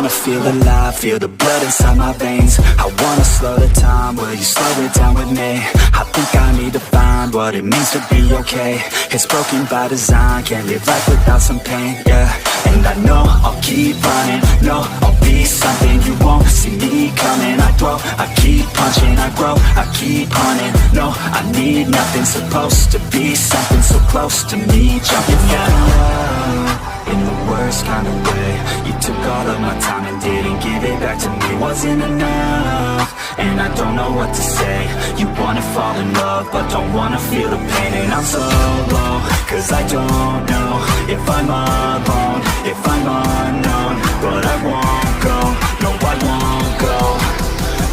wanna feel alive, feel the blood inside my veins. I wanna slow the time, will you slow it down with me? I think I need to find what it means to be okay. It's broken by design, can't live life without some pain, yeah. And I know I'll keep running, no, I'll be something you won't see me coming. I throw, I keep punching, I grow, I keep hunting. No, I need nothing, supposed to be something so close to me. Jumping down in the worst kind of way. You took all of my time and didn't give it back to me. Wasn't enough, and I don't know what to say. You wanna fall in love, but don't wanna feel the pain. And I'm so low, cause I don't know if I'm alone, if I'm unknown. But I won't go, no I won't go.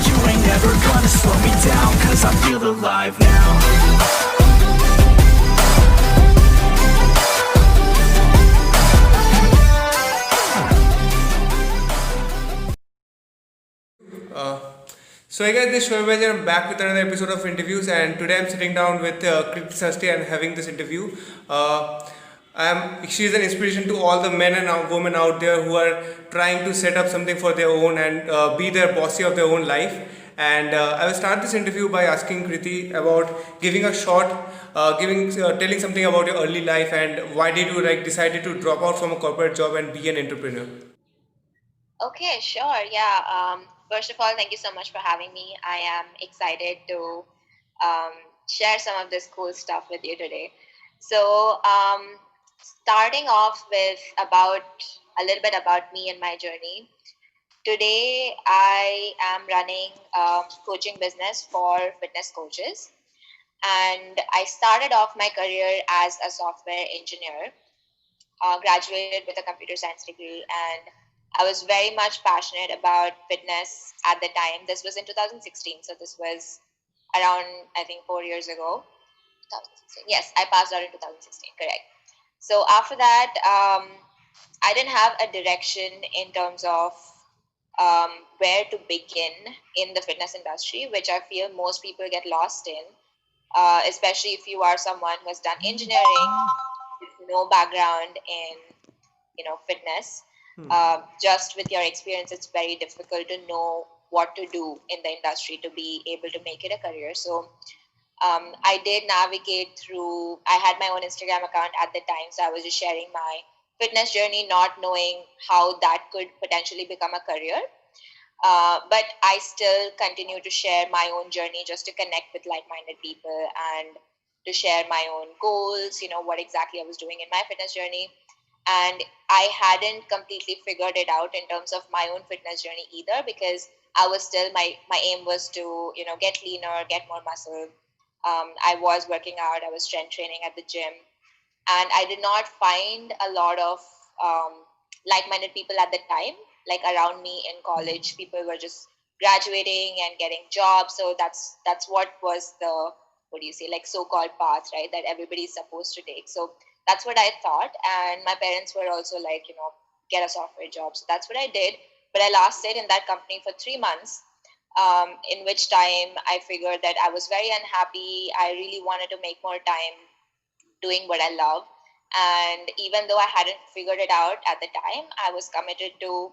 You ain't never gonna slow me down, cause I feel alive now. So hey guys, this is Shoaib and I'm back with another episode of interviews, and today I'm sitting down with Kriti Shastry and having this interview. She is an inspiration to all the men and women out there who are trying to set up something for their own and be their bossy of their own life. And I will start this interview by asking Kriti about giving a short, telling something about your early life and why did you decided to drop out from a corporate job and be an entrepreneur. Okay, sure. Yeah. First of all, thank you so much for having me. I am excited to share some of this cool stuff with you today. So, starting off with a little bit about me and my journey. Today, I am running a coaching business for fitness coaches. And I started off my career as a software engineer, graduated with a computer science degree, and I was very much passionate about fitness at the time. This was in 2016, so this was around, I think, 4 years ago. 2016. Yes, I passed out in 2016, correct. So after that, I didn't have a direction in terms of where to begin in the fitness industry, which I feel most people get lost in, especially if you are someone who has done engineering with no background in, fitness. Just with your experience, it's very difficult to know what to do in the industry to be able to make it a career. So I did navigate through, I had my own Instagram account at the time, so I was just sharing my fitness journey, not knowing how that could potentially become a career. But I still continue to share my own journey just to connect with like-minded people and to share my own goals, what exactly I was doing in my fitness journey. And I hadn't completely figured it out in terms of my own fitness journey either, because I was still, my aim was to, get leaner, get more muscle. I was working out, I was strength training at the gym, and I did not find a lot of like-minded people at the time. Like around me in college, people were just graduating and getting jobs. So that's what was the, so-called path, right, that everybody's supposed to take. So that's what I thought. And my parents were also like, get a software job. So that's what I did. But I lasted in that company for 3 months, in which time I figured that I was very unhappy. I really wanted to make more time doing what I love. And even though I hadn't figured it out at the time, I was committed to,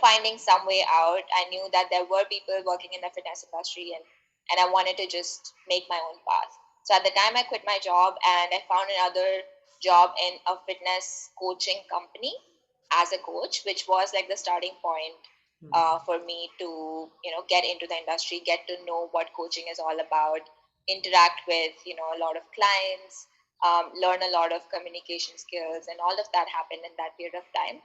finding some way out. I knew that there were people working in the fitness industry, and I wanted to just make my own path. So at the time I quit my job and I found another job in a fitness coaching company as a coach, which was like the starting point for me to, get into the industry, get to know what coaching is all about, interact with, a lot of clients, learn a lot of communication skills, and all of that happened in that period of time.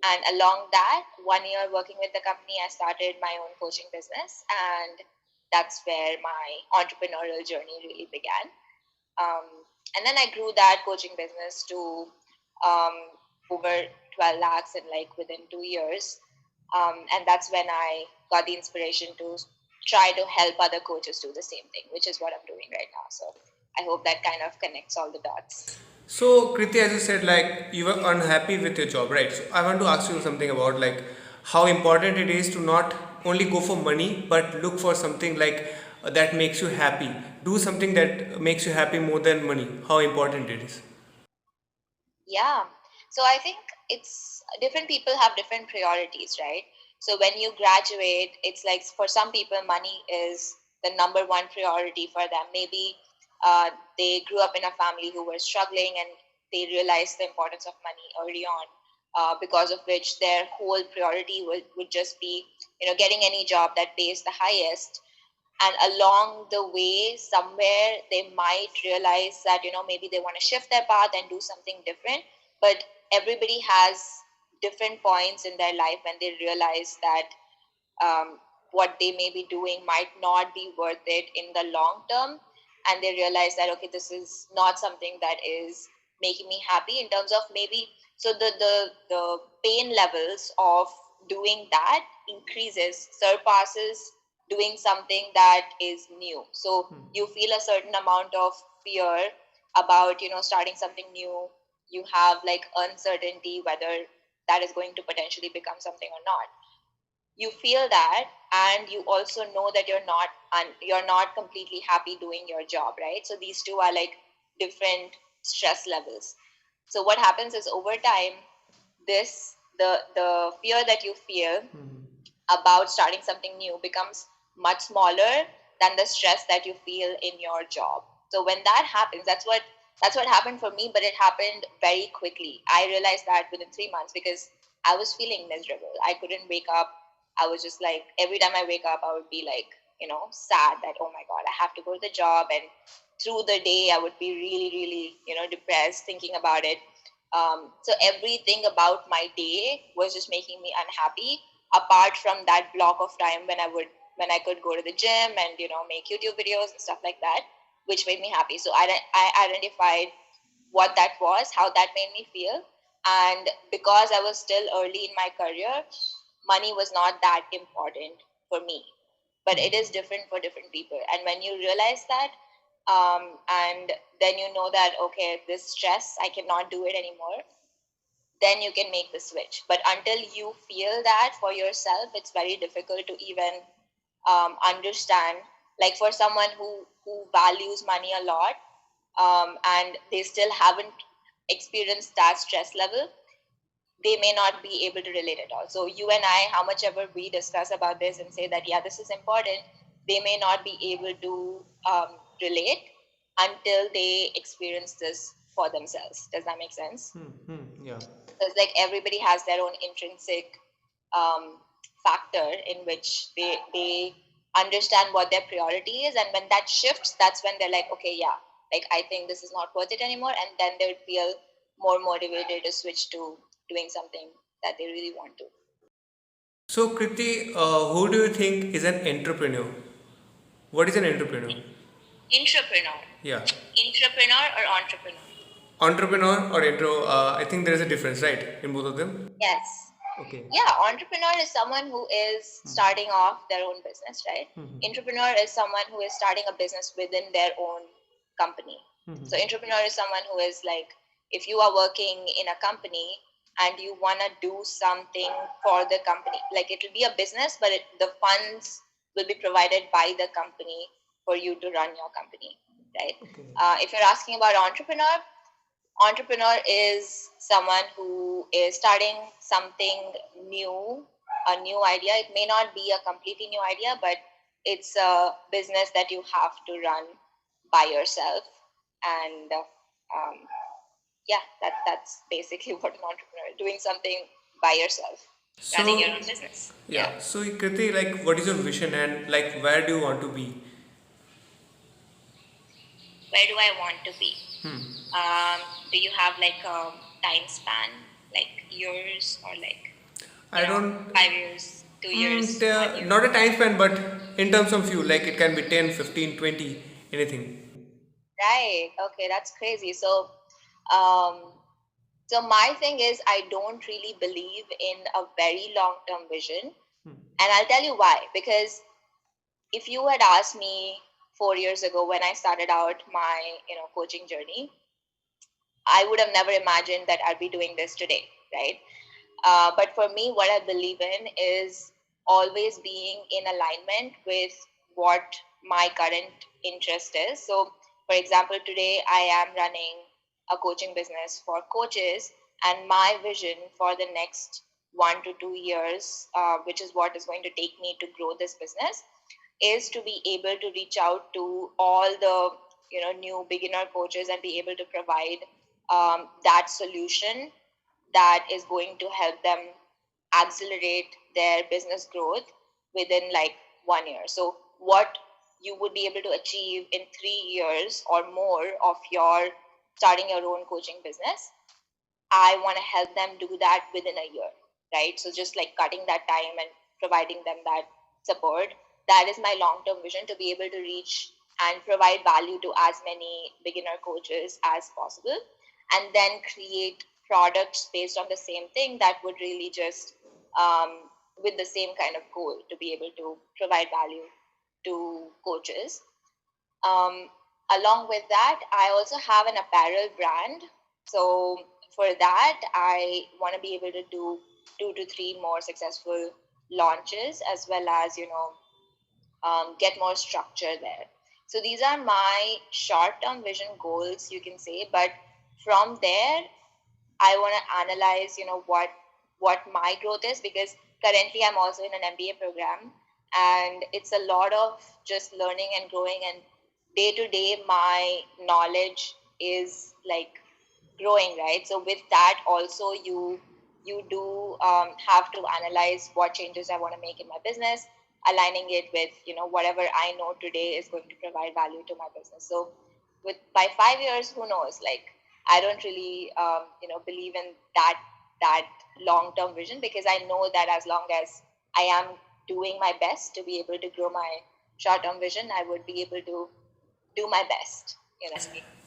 And along that 1 year working with the company, I started my own coaching business, and that's where my entrepreneurial journey really began. And then I grew that coaching business to over 12 lakhs in within 2 years. And that's when I got the inspiration to try to help other coaches do the same thing, which is what I'm doing right now. So I hope that kind of connects all the dots. So Kriti, as you said, you were unhappy with your job, right? So I want to ask you something about how important it is to not only go for money, but look for something that makes you happy. Do something that makes you happy more than money. How important it is. Yeah. So I think it's different people have different priorities, right? So when you graduate, it's like for some people, money is the number one priority for them. Maybe they grew up in a family who were struggling and they realized the importance of money early on, because of which their whole priority would just be, getting any job that pays the highest. And along the way, somewhere they might realize that, maybe they want to shift their path and do something different. But everybody has different points in their life when they realize that um, what they may be doing might not be worth it in the long term, and they realize that, okay, this is not something that is making me happy in terms of maybe. So the pain levels of doing that increases, surpasses doing something that is new. So you feel a certain amount of fear about, starting something new. You have like uncertainty whether that is going to potentially become something or not. You feel that, and you also know that you're not completely happy doing your job, right? So these two are like different stress levels. So what happens is, over time, the fear that you feel about starting something new becomes much smaller than the stress that you feel in your job. So when that happens, that's what happened for me, but it happened very quickly. I realized that within 3 months, because I was feeling miserable. I couldn't wake up. I was just like, every time I wake up, I would be like, sad that, oh my God, I have to go to the job. And through the day, I would be really, really, depressed thinking about it. So everything about my day was just making me unhappy, apart from that block of time when I could go to the gym and, make YouTube videos and stuff like that, which made me happy. So I identified what that was, how that made me feel. And because I was still early in my career, money was not that important for me. But it is different for different people. And when you realize that, and then you know that, okay, this stress, I cannot do it anymore, then you can make the switch. But until you feel that for yourself, it's very difficult to even understand. Like for someone who values money a lot, and they still haven't experienced that stress level, they may not be able to relate at all. So you and I, how much ever we discuss about this and say that, yeah, this is important, they may not be able to relate until they experience this for themselves. Does that make sense? Yeah. So it's like everybody has their own intrinsic um, factor in which they understand what their priority is, and when that shifts, that's when they're like, okay, yeah, like I think this is not worth it anymore, and then they would feel more motivated to switch to doing something that they really want to. So, Kriti, who do you think is an entrepreneur? What is an entrepreneur? Intrapreneur. Yeah. Intrapreneur or entrepreneur? Entrepreneur or intro, I think there is a difference, right, in both of them? Yes. Okay. Yeah, entrepreneur is someone who is starting off their own business, right? Entrepreneur is someone who is starting a business within their own company. So entrepreneur is someone who is like, if you are working in a company and you want to do something for the company, like it will be a business, but the funds will be provided by the company for you to run your company, right? Okay. If you're asking about entrepreneur is someone who is starting something new, a new idea. It may not be a completely new idea, but it's a business that you have to run by yourself. And yeah, that's basically what an entrepreneur is, doing something by yourself, running your So, own business. Yeah. yeah. So, Kriti, like, what is your vision and like, where do you want to be? Where do I want to be? Do you have like a time span, like years or like, I don't. 5 years, 2 years, 1 year? Not a time span, but in terms of you, like, it can be 10, 15, 20, anything. Right. Okay, that's crazy. Um, so my thing is, I don't really believe in a very long-term vision, and I'll tell you why. Because if you had asked me 4 years ago when I started out my, coaching journey, I would have never imagined that I'd be doing this today, right? But for me, what I believe in is always being in alignment with what my current interest is. So, for example, today I am running a coaching business for coaches, And my vision for the next 1 to 2 years, which is what is going to take me to grow this business, is to be able to reach out to all the new beginner coaches and be able to provide that solution that is going to help them accelerate their business growth within like 1 year. So what you would be able to achieve in 3 years or more of your starting your own coaching business, I want to help them do that within a year, right? So just like cutting that time and providing them that support. That is my long-term vision, to be able to reach and provide value to as many beginner coaches as possible, and then create products based on the same thing that would really just with the same kind of goal, to be able to provide value to coaches. um, Along with that, I also have an apparel brand. So for that, I want to be able to do 2 to 3 more successful launches, as well as get more structure there. So these are my short-term vision goals, you can say. But from there, I want to analyze, what my growth is, because currently I'm also in an MBA program, and it's a lot of just learning and growing, and day to day my knowledge is like growing, right? So with that also, you do have to analyze what changes I want to make in my business, aligning it with whatever I know today is going to provide value to my business. So with by 5 years, who knows? Like, I don't really believe in that long term vision, because I know that as long as I am doing my best to be able to grow my short term vision, I would be able to do my best.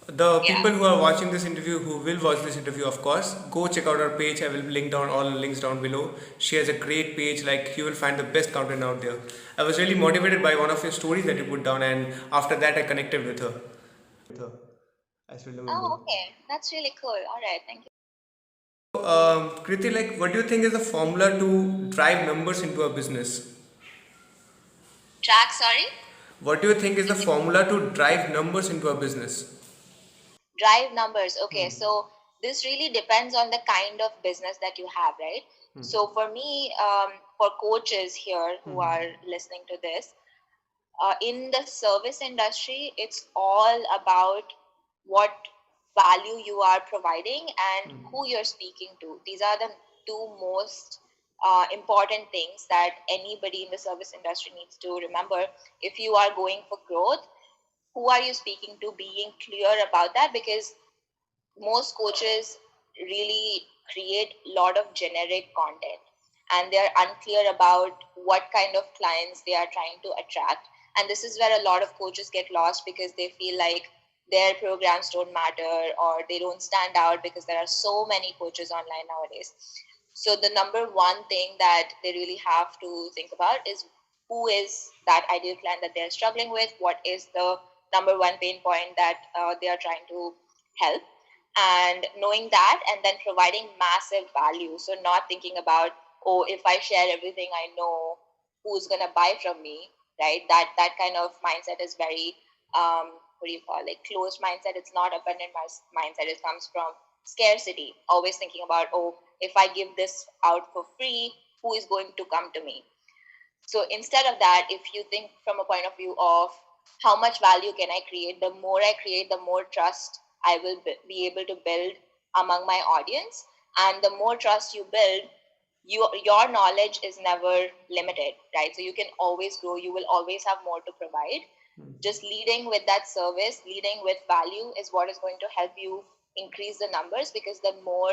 The Yeah. people who are watching this interview, who will watch this interview, of course, go check out her page. I will link down all the links down below. She has a great page. Like, you will find the best content out there. I was really motivated by one of your stories that you put down, and after that, I connected with her. I still remember. Oh, okay. That's really cool. All right. Thank you. Kriti, like, what do you think is the formula to drive numbers into a business? Track, sorry? What do you think is the formula to drive numbers into a business? Drive numbers. Okay. So this really depends on the kind of business that you have, right? So for me, for coaches here who are listening to this, in the service industry, it's all about what value you are providing and who you're speaking to. These are the two most important things that anybody in the service industry needs to remember. If you are going for growth, who are you speaking to? Being clear about that, because most coaches really create a lot of generic content, and they're unclear about what kind of clients they are trying to attract. And this is where a lot of coaches get lost, because they feel like their programs don't matter, or they don't stand out, because there are so many coaches online nowadays. So the number one thing that they really have to think about is, who is that ideal client that they're struggling with? What is the number one pain point that they are trying to help? And knowing that, and then providing massive value. So not thinking about, oh, if I share everything I know, who's going to buy from me, right? That kind of mindset is very what do you call it, closed mindset. It's not abundant mindset. It comes from scarcity, always thinking about, oh, if I give this out for free, who is going to come to me? So instead of that, if you think from a point of view of how much value can I create, the more I create, the more trust I will be able to build among my audience. And the more trust you build, your knowledge is never limited, right? So you can always grow. You will always have more to provide. Just leading with that service, leading with value, is what is going to help you increase the numbers, because the more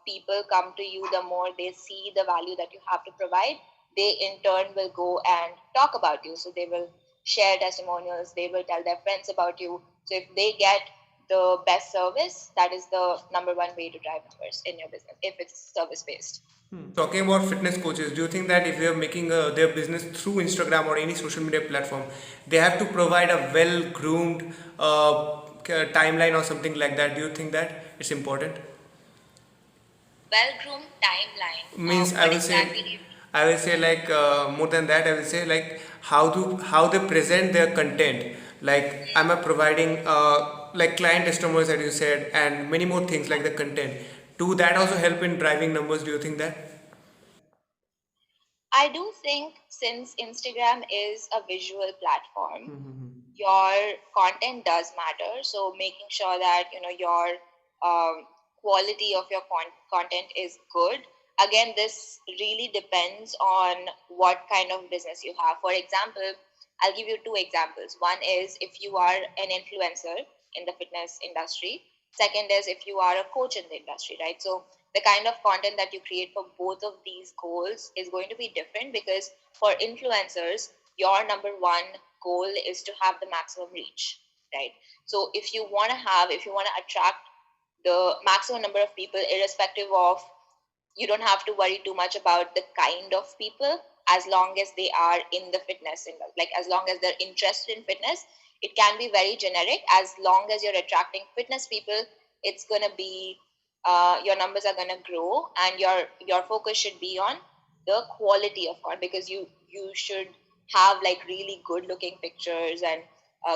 people come to you, the more they see the value that you have to provide, they in turn will go and talk about you. So they will share testimonials, they will tell their friends about you. So if they get the best service, that is the number one way to drive numbers in your business, if it's service based. Talking about fitness coaches, do you think that if they are making their business through Instagram or any social media platform, they have to provide a well-groomed timeline or something like that? Do you think that it's important? Well-groomed timeline. Means I What will say, exactly do you mean? I will say like more than that. I will say like how they present their content. Like, am I providing like client testimonials that you said, and many more things like the content. Do that also help in driving numbers? Do you think that? I do think since Instagram is a visual platform, your content does matter. So making sure that your um, quality of your content is good. Again, this really depends on what kind of business you have. For example, I'll give you two examples. One is if you are an influencer in the fitness industry. Second is if you are a coach in the industry, right? So the kind of content that you create for both of these goals is going to be different, because for influencers, your number one goal is to have the maximum reach, right? So if you want to attract the maximum number of people, irrespective of, you don't have to worry too much about the kind of people, as long as they are in the fitness industry, like as long as they're interested in fitness. It can be very generic. As long as you're attracting fitness people, it's going to be your numbers are going to grow, and your focus should be on the quality of content, because you should have like really good looking pictures and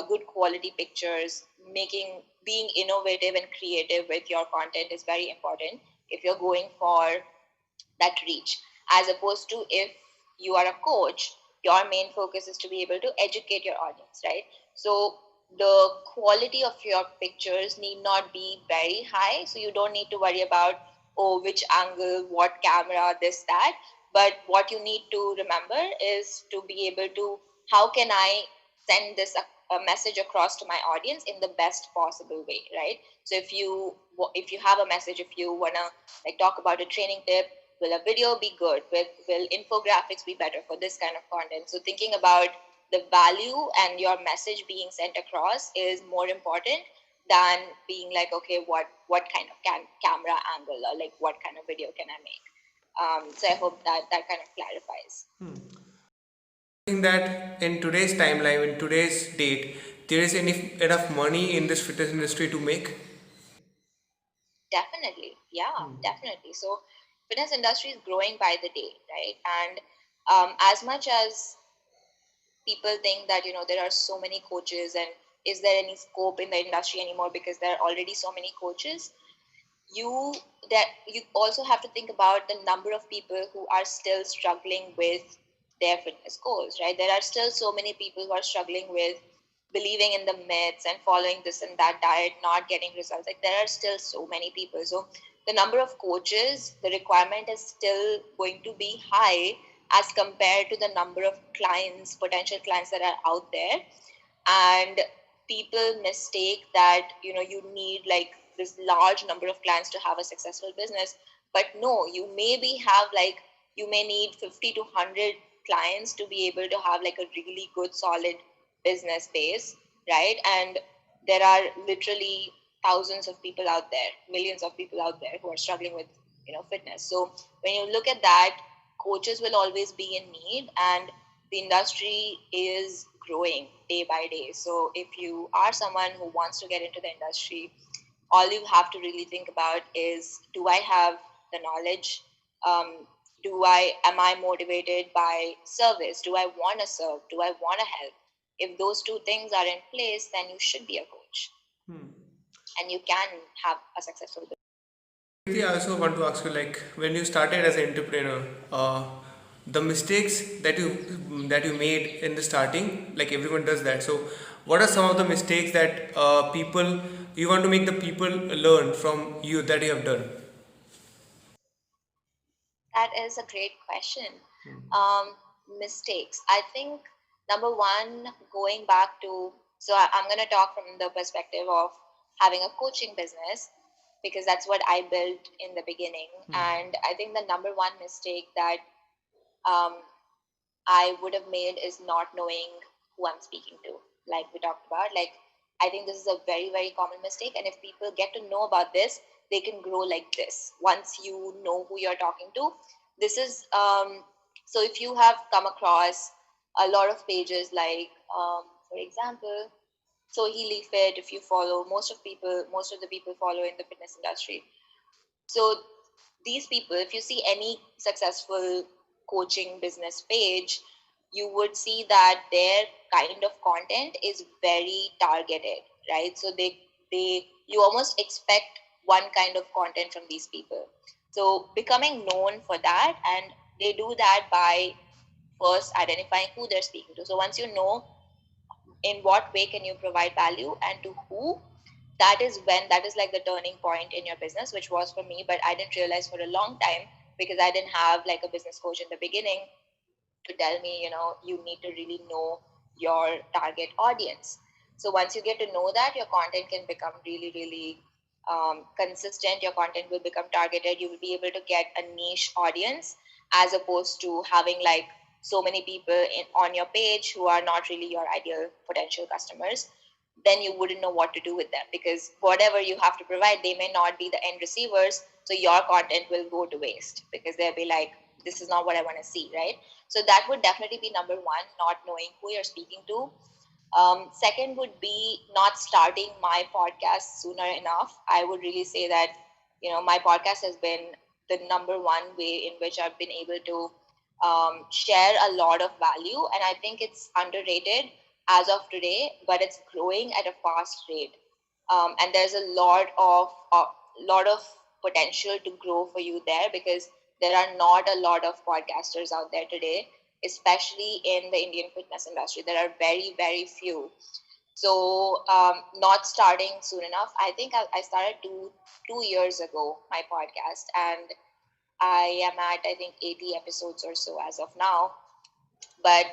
good quality pictures. Being innovative and creative with your content is very important if you're going for that reach, as opposed to if you are a coach, your main focus is to be able to educate your audience, right? So the quality of your pictures need not be very high, so you don't need to worry about, oh, which angle, what camera, this, that. But what you need to remember is to be able to, how can I send a message across to my audience in the best possible way, right? So if you have a message, if you want to like talk about a training tip, will a video be good? Will infographics be better for this kind of content? So thinking about the value and your message being sent across is more important than being like, okay, what kind of camera angle, or like what kind of video can I make? So I hope that kind of clarifies. I think that in today's timeline, in today's date, there is enough money in this fitness industry to make. Definitely, yeah, definitely. So fitness industry is growing by the day, right? And as much as people think that there are so many coaches, and is there any scope in the industry anymore because there are already so many coaches, you you also have to think about the number of people who are still struggling with their fitness goals, right? There are still so many people who are struggling with believing in the myths and following this and that diet, not getting results. Like there are still so many people. So the number of coaches, the requirement is still going to be high as compared to the number of clients, potential clients that are out there. And people mistake that you need like this large number of clients to have a successful business. But no, you maybe have like, you may need 50 to 100 clients to be able to have like a really good solid business base, right? And there are literally thousands of people out there, millions of people out there who are struggling with fitness. So when you look at that, coaches will always be in need, and the industry is growing day by day. So if you are someone who wants to get into the industry, all you have to really think about is, do I have the knowledge? um, am I motivated by service? Do I want to serve? Do I want to help? If those two things are in place, then you should be a coach, and you can have a successful business. Kriti, I also want to ask you, like, when you started as an entrepreneur, the mistakes that you made in the starting, like everyone does that. So, what are some of the mistakes that people you want to make the people learn from you that you have done? That is a great question. Um, Mistakes. I think number one, going back to, I'm going to talk from the perspective of having a coaching business, because that's what I built in the beginning. And I think the number one mistake that um, I would have made is not knowing who I'm speaking to, like we talked about. Like, I think this is a very, very common mistake. And if people get to know about this, they can grow like this. Once you know who you're talking to, this is, so if you have come across a lot of pages, like, for example, so Healy Fit, if you follow, most of the people follow in the fitness industry. So these people, if you see any successful coaching business page, you would see that their kind of content is very targeted, right? So they you almost expect one kind of content from these people. So becoming known for that, and they do that by first identifying who they're speaking to. So once you know in what way can you provide value and to who, that is like the turning point in your business, which was for me, but I didn't realize for a long time because I didn't have like a business coach in the beginning to tell me, you need to really know your target audience. So once you get to know that, your content can become really, really consistent. Your content will become targeted. You will be able to get a niche audience as opposed to having like so many people on your page who are not really your ideal potential customers. Then you wouldn't know what to do with them because whatever you have to provide, they may not be the end receivers. So your content will go to waste because they'll be like, this is not what I want to see, right? So that would definitely be number one, not knowing who you're speaking to. Second would be not starting my podcast sooner enough. I would really say that, my podcast has been the number one way in which I've been able to share a lot of value. And I think it's underrated as of today, but it's growing at a fast rate. And there's a lot of potential to grow for you there because there are not a lot of podcasters out there today, especially in the Indian fitness industry. There are very, very few. So, not starting soon enough. I think I started 2 years ago my podcast, and I am at I think 80 episodes or so as of now. But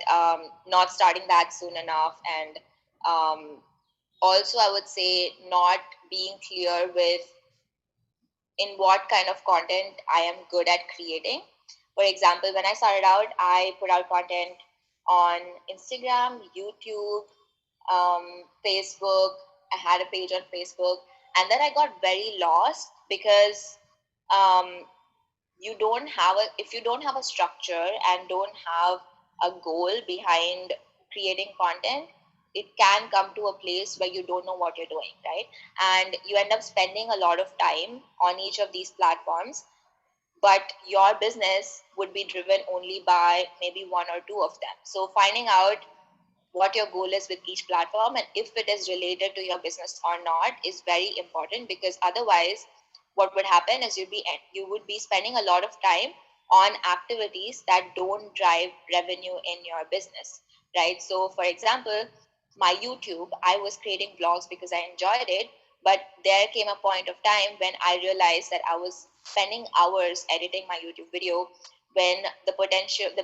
not starting that soon enough, and also I would say not being clear with in what kind of content I am good at creating. For example, when I started out, I put out content on Instagram, YouTube, Facebook. I had a page on Facebook, and then I got very lost because um, you don't have a if you don't have a structure and don't have a goal behind creating content, it can come to a place where you don't know what you're doing, right? And you end up spending a lot of time on each of these platforms, but your business would be driven only by maybe one or two of them. So finding out what your goal is with each platform and if it is related to your business or not is very important, because otherwise what would happen is you would be spending a lot of time on activities that don't drive revenue in your business, right? So for example, my YouTube, I was creating vlogs because I enjoyed it, but there came a point of time when I realized that I was spending hours editing my YouTube video when the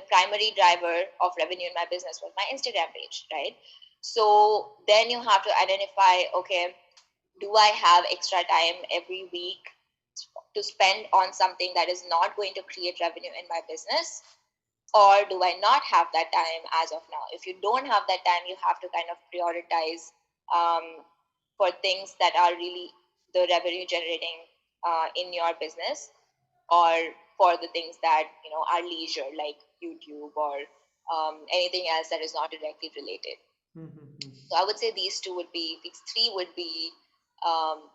primary driver of revenue in my business was my Instagram page, right? So then you have to identify, okay, do I have extra time every week to spend on something that is not going to create revenue in my business? Or do I not have that time as of now? If you don't have that time, you have to kind of prioritize for things that are really the revenue generating in your business, or for the things that are leisure like YouTube or anything else that is not directly related. So I would say these three would be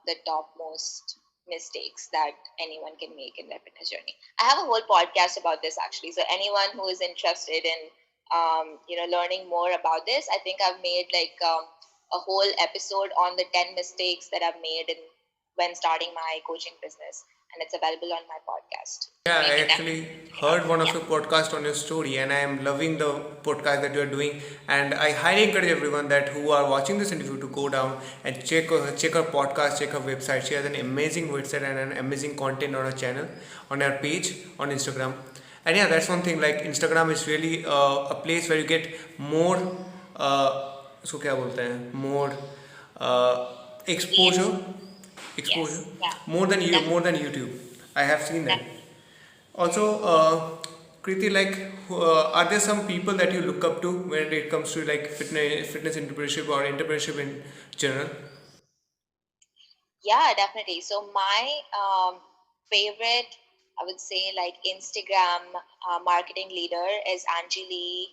the topmost mistakes that anyone can make in their fitness journey. I have a whole podcast about this actually. So anyone who is interested in learning more about this, I think I've made like a whole episode on the 10 mistakes that I've made when starting my coaching business, and it's available on my podcast. Yeah, So you I can actually definitely check it heard out. one of Yeah. your podcasts on your story, and I am loving the podcast that you are doing. And I highly encourage everyone that who are watching this interview to go down and check her podcast, check her website. She has an amazing website and an amazing content on her channel, on her page on Instagram. And yeah, that's one thing. Like Instagram is really a place where you get more. उसको क्या बोलते हैं? More exposure, Reach. exposure Yes. Yeah. more than Definitely. YouTube. I have seen that. Definitely. Also, Kriti, like, are there some people that you look up to when it comes to like fitness entrepreneurship or entrepreneurship in general? Yeah, definitely. So my favorite, I would say, like Instagram marketing leader is Angie Lee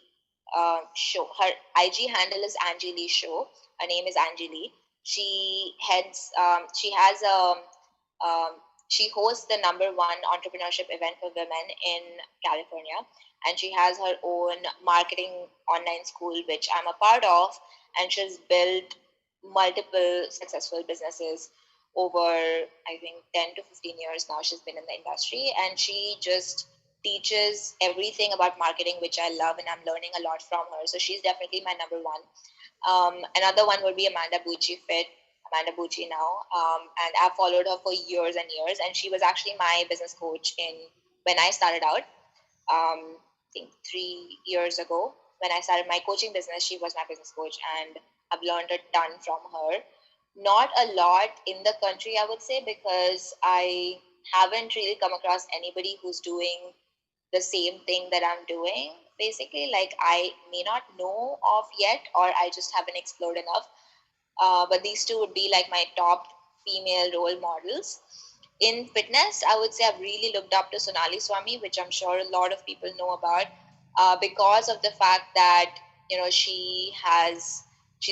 Show. Her IG handle is Angie Lee Show. Her name is Angie Lee. She heads. She has a. Um, she hosts the number one entrepreneurship event for women in California, and she has her own marketing online school, which I'm a part of. And she's built multiple successful businesses over, I think, 10 to 15 years now. She's been in the industry, and she just teaches everything about marketing, which I love, and I'm learning a lot from her. So she's definitely my number one. Another one would be Amanda Bucci Fit. Amanda Bucci now, and I've followed her for years and years, and she was actually my business coach in when I started out. I think 3 years ago when I started my coaching business, she was my business coach, and I've learned a ton from her. Not a lot in the country, I would say, because I haven't really come across anybody who's doing the same thing that I'm doing. Basically, like I may not know of yet, or I just haven't explored enough. But these two would be like my top female role models. In fitness, I would say I've really looked up to Sonali Swami, which I'm sure a lot of people know about, because of the fact that she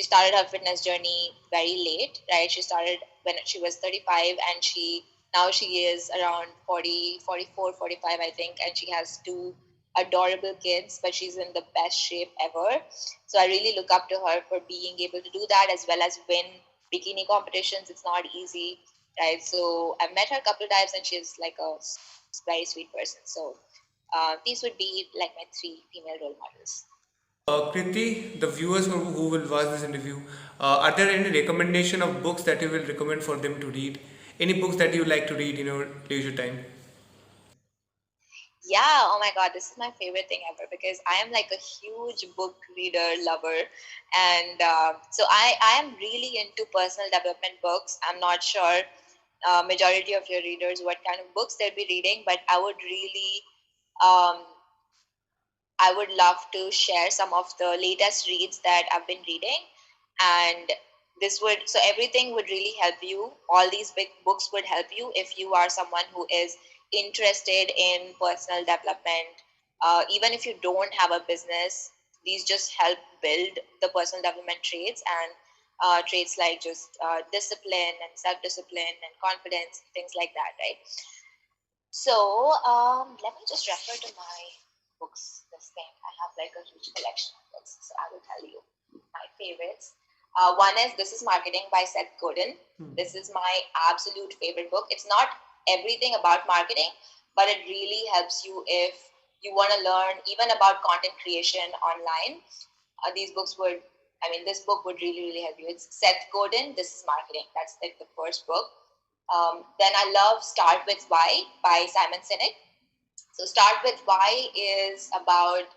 started her fitness journey very late, right? She started when she was 35, and she is around 40, 44, 45, I think, and she has two adorable kids, but she's in the best shape ever. So I really look up to her for being able to do that as well as win bikini competitions. It's not easy, right? So I've met her a couple of times, and she's like a very sweet person. So these would be like my three female role models. Kriti, the viewers who will watch this interview, are there any recommendation of books that you will recommend for them to read? Any books that you like to read in your leisure time? Yeah, oh my God, this is my favorite thing ever because I am like a huge book reader lover. And I am really into personal development books. I'm not sure majority of your readers what kind of books they'll be reading, but um, I would love to share some of the latest reads that I've been reading. And everything would really help you. All these big books would help you if you are someone who is interested in personal development. Even if you don't have a business, these just help build the personal development traits and traits like just discipline and self discipline and confidence, things like that, right? So let me just refer to my books. This thing I have like a huge collection of books, so I will tell you my favorites. One is This Is Marketing by Seth Godin. This is my absolute favorite book. It's not everything about marketing, but it really helps you if you want to learn even about content creation online. These books would, I mean, this book would really, really help you. It's Seth Godin, This Is Marketing. That's like the first book. Then I love Start With Why by Simon Sinek. So Start With Why is about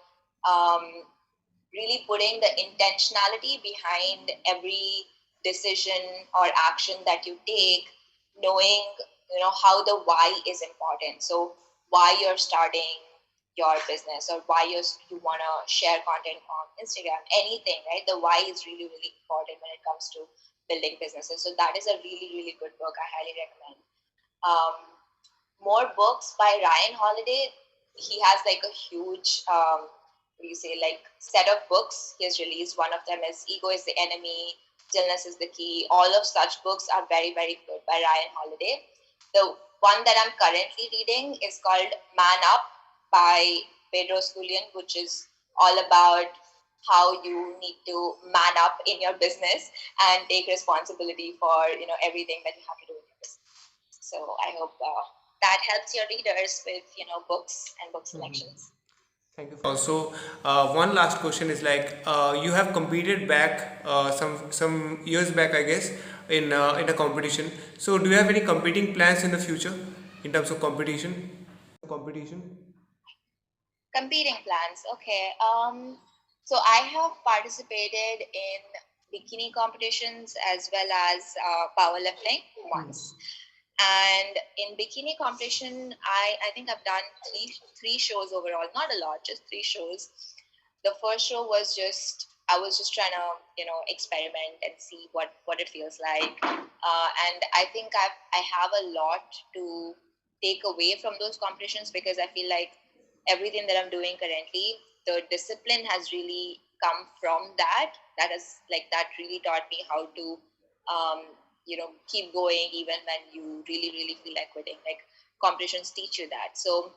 um, really putting the intentionality behind every decision or action that you take, knowing how the why is important. So why you're starting your business, or why you want to share content on Instagram, anything, right? The why is really, really important when it comes to building businesses. So that is a really, really good book. I highly recommend. um, More books by Ryan Holiday. He has like a huge, what do you say, like set of books he has released. One of them is Ego is the Enemy, Stillness is the Key. All of such books are very, very good by Ryan Holiday. The one that I'm currently reading is called Man Up by Pedro Sculion, which is all about how you need to man up in your business and take responsibility for everything that you have to do in your business. So I hope that helps your readers with books and book selections. Thank you. Also, one last question is like you have competed back some years back, I guess, in a competition. So, do you have any competing plans in the future in terms of competition? Competition. Competing plans. Okay. So I have participated in bikini competitions as well as powerlifting once. And in bikini competition, I think I've done three shows overall. Not a lot, just three shows. The first show was just I was just trying to experiment and see what it feels like, and I think I have a lot to take away from those competitions because I feel like everything that I'm doing currently, the discipline has really come from that. That really taught me how to keep going even when you really, really feel like quitting. Like competitions teach you that. So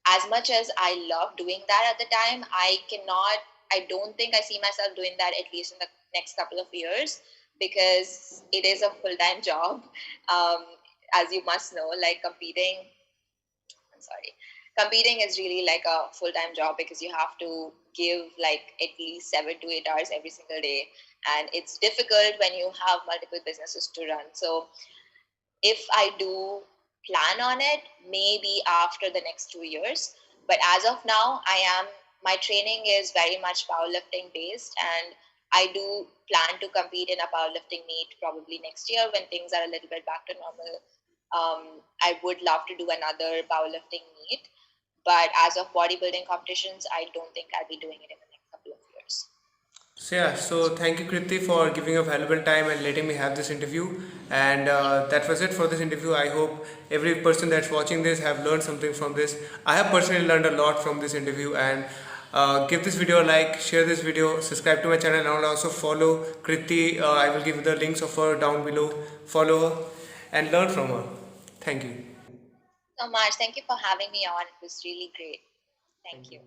as much as I love doing that at the time, I don't think I see myself doing that at least in the next couple of years. because it is a full-time job. Um, as you must know, like I'm sorry, competing is really like a full-time job because you have to give like at least 7 to 8 hours every single day, and it's difficult when you have multiple businesses to run. So if I do plan on it, maybe after the next 2 years. But as of now, my training is very much powerlifting based, and I do plan to compete in a powerlifting meet probably next year when things are a little bit back to normal. I would love to do another powerlifting meet, but as of bodybuilding competitions, I don't think I'll be doing it in the next couple of years. So yeah, so thank you Kriti for giving your valuable time and letting me have this interview. And that was it for this interview. I hope every person that's watching this have learned something from this. I have personally learned a lot from this interview. And give this video a like, share this video, subscribe to my channel, and also follow Kriti. I will give you the links of her down below. Follow her and learn from her. Thank you. So much. Thank you for having me on. It was really great. Thank you.